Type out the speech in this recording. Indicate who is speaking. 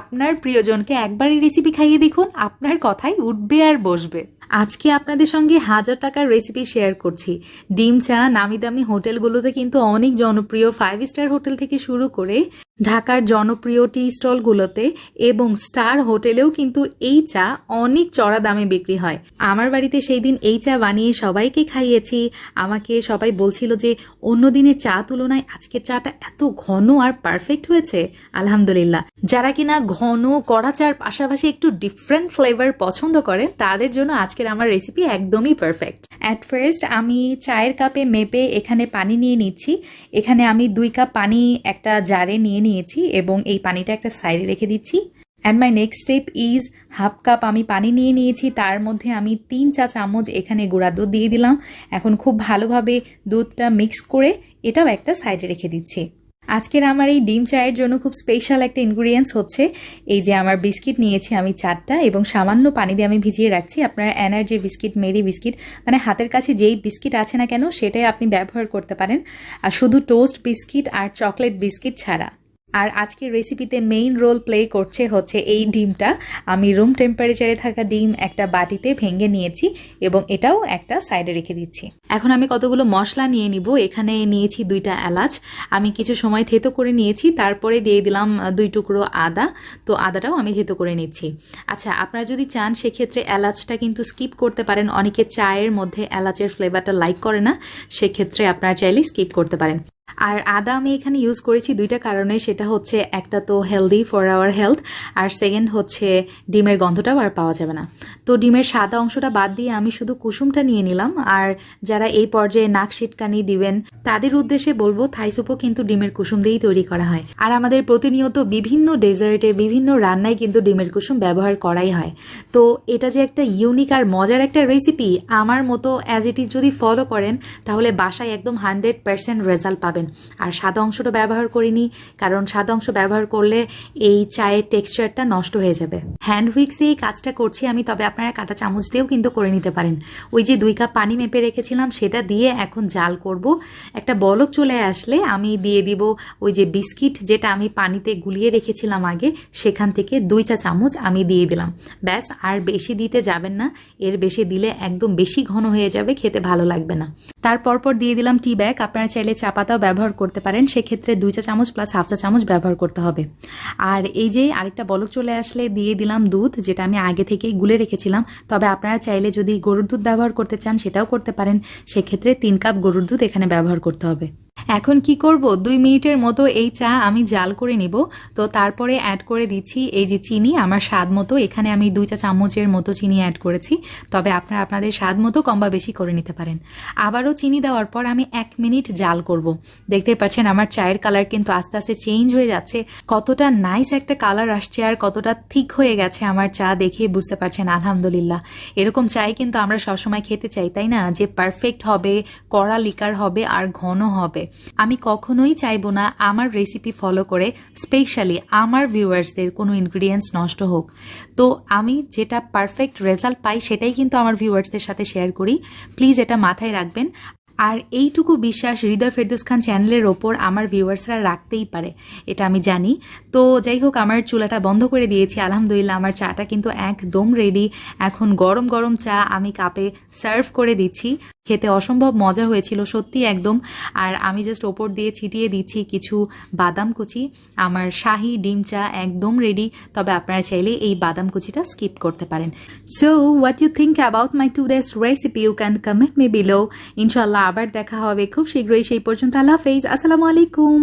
Speaker 1: আপনার প্রিয়জনকে একবারই রেসিপি খাইয়ে দেখুন, আপনার কথাই উঠবে আর বসবে। আজকে আপনাদের সঙ্গে 1000 টাকার রেসিপি শেয়ার করছি। ডিম চা নামি দামি হোটেলগুলোতে কিন্তু অনেক জনপ্রিয়, 5 স্টার হোটেল থেকে শুরু করে ঢাকার জনপ্রিয় টি স্টলগুলোতে এবং স্টার হোটেলেও কিন্তু এই চা অনেক চড়া দামে বিক্রি হয়। আমার বাড়িতে সেই দিন এই চা বানিয়ে সবাইকে খাইয়েছি। আমাকে সবাই বলছিল যে অন্য দিনের চা তুলনায় আজকের চাটা এত ঘন আর পারফেক্ট হয়েছে। আলহামদুলিল্লাহ। যারা কিনা ঘন কড়া চার পাশাপাশি একটু ডিফারেন্ট ফ্লেভার পছন্দ করেন তাদের জন্য আজকের আমার রেসিপি একদমই পারফেক্ট। অ্যাট ফার্স্ট আমি চায়ের কাপে মেপে এখানে পানি নিয়ে নিচ্ছি। এখানে আমি 2 কাপ পানি একটা জারে নিয়ে নিয়েছি এবং এই পানিটা একটা সাইডে রেখে দিচ্ছি। And my next step is half cup আমি পানি নিয়ে নিয়েছি, তার মধ্যে আমি 3 চা চামচ এখানে গুঁড়া দুধ দিয়ে দিলাম। এখন খুব ভালোভাবে দুধটা মিক্স করে এটাও একটা সাইডে রেখে দিচ্ছি। আজকের আমার এই ডিম চায়ের জন্য খুব স্পেশাল একটা ইনগ্রিডিয়েন্টস হচ্ছে এই যে আমার বিস্কিট নিয়েছি আমি 4টা এবং সামান্য পানি দিয়ে আমি ভিজিয়ে রাখছি। আপনারা এনার্জি বিস্কিট, মেরি বিস্কিট, মানে হাতের কাছে যেই বিস্কিট আছে না কেন সেটাই আপনি ব্যবহার করতে পারেন, আর শুধু টোস্ট বিস্কিট আর চকলেট বিস্কিট ছাড়া। আর আজকের রেসিপিতে মেইন রোল প্লে করছে হচ্ছে এই ডিমটা। আমি রুম টেম্পারেচারে থাকা ডিম একটা বাটিতে ভেঙে নিয়েছি এবং এটাও একটা সাইডে রেখে দিচ্ছি। এখন আমি কতগুলো মশলা নিয়ে নিব। এখানে নিয়েছি 2টা এলাচ, আমি কিছু সময় থেতো করে নিয়েছি, তারপরে দিয়ে দিলাম 2 টুকরো আদা। তো আদাটাও আমি থেতো করে নিচ্ছি। আচ্ছা, আপনারা যদি চান সেক্ষেত্রে এলাচটা কিন্তু স্কিপ করতে পারেন। অনেকে চায়ের মধ্যে এলাচের ফ্লেভারটা লাইক করে না, সেক্ষেত্রে আপনারা চাইলে স্কিপ করতে পারেন। আর আদা আমি এখানে ইউজ করেছি 2টা কারণে। সেটা হচ্ছে একটা তো হেলদি ফর আওয়ার হেলথ, আর সেকেন্ড হচ্ছে ডিমের গন্ধটাও আর পাওয়া যাবে না। তো ডিমের সাদা অংশটা বাদ দিয়ে আমি শুধু কুসুমটা নিয়ে নিলাম। আর যারা এই পর্যায়ে নাক সিটকানি দিবেন তাদের উদ্দেশ্যে বলবো থাই সুপও কিন্তু ডিমের কুসুম দিয়েই তৈরি করা হয়। আর আমাদের প্রতিনিয়ত বিভিন্ন ডেজার্টে বিভিন্ন রান্নায় কিন্তু ডিমের কুসুম ব্যবহার করাই হয়। তো এটা যে একটা ইউনিক আর মজার একটা রেসিপি, আমার মতো অ্যাজ ইট ইজ যদি ফলো করেন তাহলে বাসায় একদম 100% রেজাল্ট পাবেন। আর সাদা অংশটা ব্যবহার করিনি, কারণ সাদা অংশ ব্যবহার করলে এই চায়ের টেক্সচারটা নষ্ট হয়ে যাবে। হ্যান্ড হুইক্স দিয়ে এই কাজটা করছি আমি, তবে আপনারা কাঁটা চামচ দিয়েও কিন্তু করে নিতে পারেন। ওই যে 2 কাপ পানি মেপে রেখেছিলাম সেটা দিয়ে এখন জাল করব। একটা বলক চলে আসলে আমি দিয়ে দিব ওই যে বিস্কিট যেটা আমি পানিতে গুলিয়ে রেখেছিলাম আগে, সেখান থেকে 2 চা চামচ আমি দিয়ে দিলাম। ব্যাস, আর বেশি দিতে যাবেন না, এর বেশি দিলে একদম বেশি ঘন হয়ে যাবে, খেতে ভালো লাগবে না। তারপর দিয়ে দিলাম টি ব্যাগ। আপনারা চাইলে চা পাতাও ব্যবহার করতে পারেন, সেক্ষেত্রে 2 চা চামচ প্লাস হাফ চা চামচ ব্যবহার করতে হবে। আর এই যে আরেকটা বলক চলে আসলে দিয়ে দিলাম দুধ, যেটা আমি আগে থেকেই গুলে রেখেছিলাম। তবে আপনারা চাইলে যদি গরুর দুধ ব্যবহার করতে চান সেটাও করতে পারেন, সেক্ষেত্রে 3 কাপ গরুর দুধ এখানে ব্যবহার করতে হবে। এখন কি করব, 2 মিনিটের মতো এই চা আমি জাল করে নিব। তো তারপরে অ্যাড করে দিচ্ছি এই যে চিনি আমার স্বাদ মতো। এখানে আমি 2 চা চামচের মতো চিনি অ্যাড করেছি, তবে আপনারা আপনাদের স্বাদ মতো কম বা বেশি করে নিতে পারেন। আবারও চিনি দেওয়ার পর আমি 1 মিনিট জাল করব। দেখতে পাচ্ছেন আমার চায়ের কালার কিন্তু আস্তে আস্তে চেঞ্জ হয়ে যাচ্ছে। কতটা নাইস একটা কালার আসছে আর কতটা থিক হয়ে গেছে আমার চা, দেখেই বুঝতে পারছেন। আলহামদুলিল্লাহ, এরকম চাই কিন্তু আমরা সবসময় খেতে চাই, তাই না? যে পারফেক্ট হবে, কড়া লিকার হবে আর ঘন হবে। আমি কখনোই চাইবো না আমার রেসিপি ফলো করে স্পেশালি আমার ভিউয়ার্সদের কোনো ইনগ্রিডিয়েন্টস নষ্ট হোক। তো আমি যেটা পারফেক্ট রেজাল্ট পাই সেটাই কিন্তু আমার ভিউয়ার্সদের সাথে শেয়ার করি। প্লিজ এটা মাথায় রাখবেন। আর এইটুকু বিশ্বাস হৃদয় ফেরদৌস খান চ্যানেলের ওপর আমার ভিউয়ার্সরা রাখতেই পারে, এটা আমি জানি। তো যাই হোক, আমার চুলাটা বন্ধ করে দিয়েছি। আলহামদুলিল্লাহ, আমার চাটা কিন্তু একদম রেডি। এখন গরম গরম চা আমি কাপে সার্ভ করে দিচ্ছি। খেতে অসম্ভব মজা হয়েছিল সত্যি একদম। আর আমি জাস্ট ওপর দিয়ে ছিটিয়ে দিচ্ছি কিছু বাদাম কুচি। আমার শাহি ডিম চা একদম রেডি, তবে আপনারা চাইলে এই বাদাম কুচিটা স্কিপ করতে পারেন। So what you think about my today's recipe, you can comment me below. ইনশাল্লাহ আবার দেখা হবে খুব শীঘ্রই। সেই পর্যন্ত আল্লাহ হাফেজ, আসসালামু আলাইকুম।